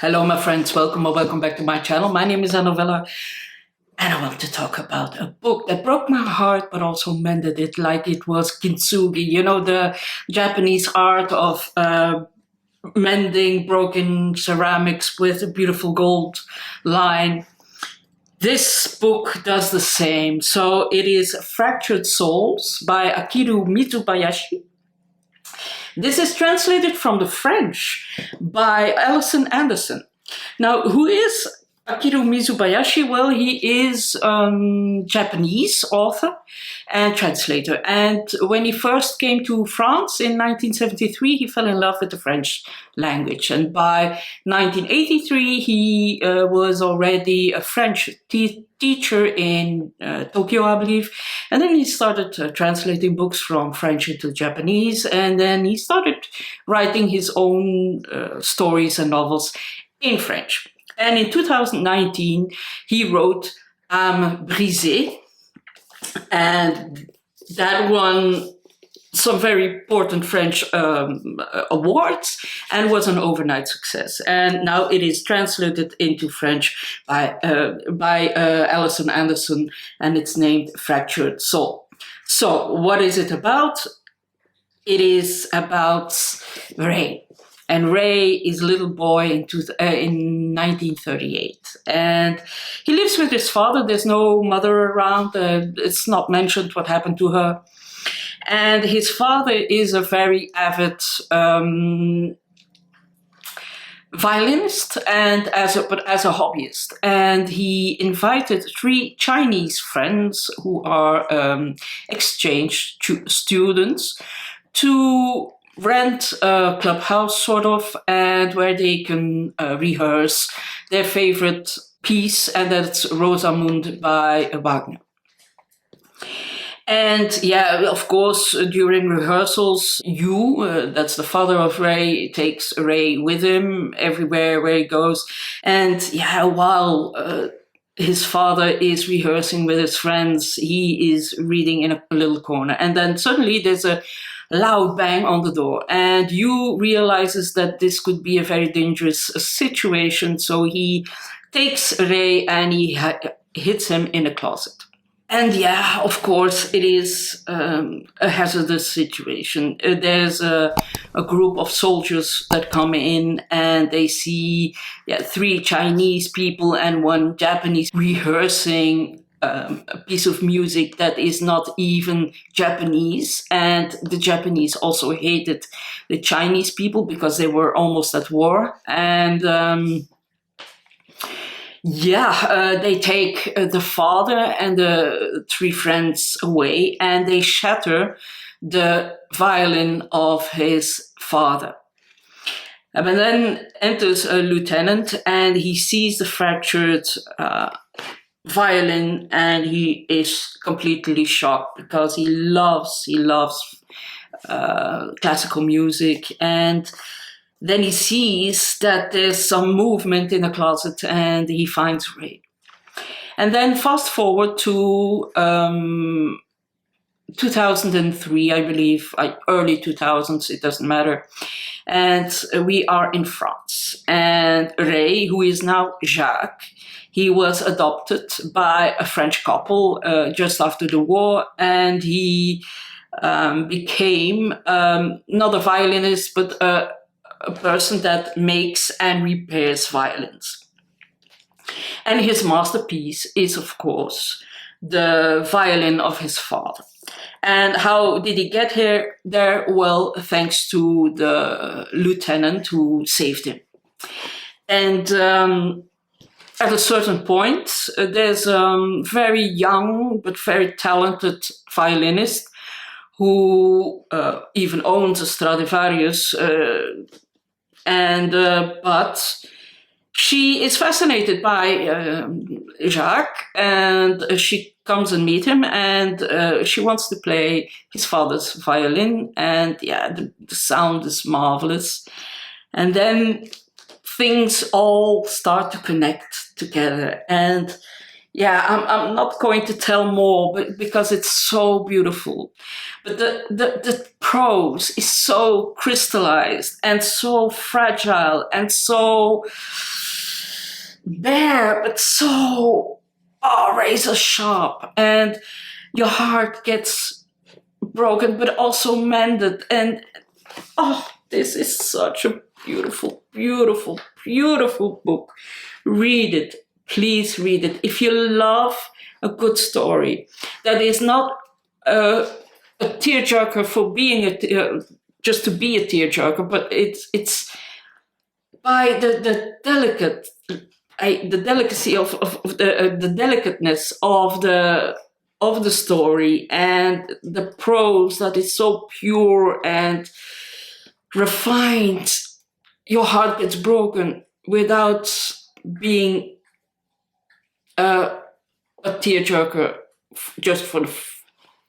Hello, my friends. Welcome or welcome back to my channel. My name is Novella, and I want to talk about a book that broke my heart, but also mended it, like it was Kintsugi. You know, the Japanese art of mending broken ceramics with a beautiful gold line. This book does the same. So it is Fractured Souls by Akira Mizubayashi. This is translated from the French by Alison Anderson. Now, who is Akira Mizubayashi? Well, he is Japanese author and translator. And when he first came to France in 1973, he fell in love with the French language. And by 1983, he was already a French teacher in Tokyo, I believe. And then he started translating books from French into Japanese. And then he started writing his own stories and novels in French. And in 2019, he wrote Âme brisée, and that won some very important French awards and was an overnight success. And now it is translated into French by Alison Anderson, and it's named Fractured Soul. So what is it about? It is about Ray. And Ray is a little boy in 1938. And he lives with his father. There's no mother around. It's not mentioned what happened to her. And his father is a very avid violinist, and as a hobbyist. And he invited 3 Chinese friends who are exchange students to rent a clubhouse, sort of, and where they can rehearse their favorite piece, and that's Rosamunde by Wagner. And yeah, of course, during rehearsals, that's the father of Ray, takes Ray with him everywhere where he goes. And yeah, while his father is rehearsing with his friends, he is reading in a little corner. And then suddenly there's a loud bang on the door, and Yu realizes that this could be a very dangerous situation, so he takes Ray and he hits him in a closet. And yeah, of course, it is a hazardous situation. There's a group of soldiers that come in, and they see 3 Chinese people and 1 Japanese rehearsing a piece of music that is not even Japanese. And the Japanese also hated the Chinese people because they were almost at war. And they take the father and the 3 friends away, and they shatter the violin of his father. And then enters a lieutenant, and he sees the fractured violin, and he is completely shocked because he loves classical music. And then he sees that there's some movement in the closet, and he finds Ray. And then fast forward to 2003, I believe, early 2000s, it doesn't matter. And we are in France. And Ray, who is now Jacques, he was adopted by a French couple just after the war, and he became not a violinist, but a person that makes and repairs violins. And his masterpiece is, of course, the violin of his father. And how did he get there? Well, thanks to the lieutenant who saved him. And at a certain point, there's a very young but very talented violinist who even owns a Stradivarius, but she is fascinated by Jacques, and she comes and meets him, and she wants to play his father's violin, and the sound is marvelous. And then things all start to connect together. And I'm not going to tell more, but because it's so beautiful. But the prose is so crystallized and so fragile and so bare, but so razor sharp, and your heart gets broken, but also mended. And this is such a beautiful, beautiful, beautiful book. Read it. Please read it. If you love a good story that is not a tearjerker for being just to be a tearjerker, but it's by the delicacy of the delicateness of the story, and the prose that is so pure and refined. Your heart gets broken without being a tearjerker just for the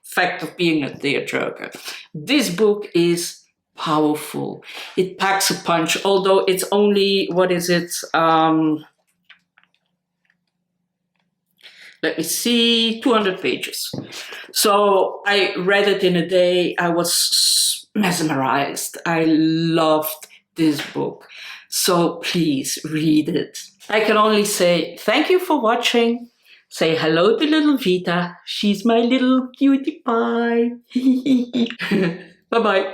fact of being a tearjerker. This book is powerful. It packs a punch, although it's only, what is it? Let me see, 200 pages. So I read it in a day. I was mesmerized. I loved this book. So please read it. I can only say thank you for watching. Say hello to little Vita. She's my little cutie pie. Bye-bye.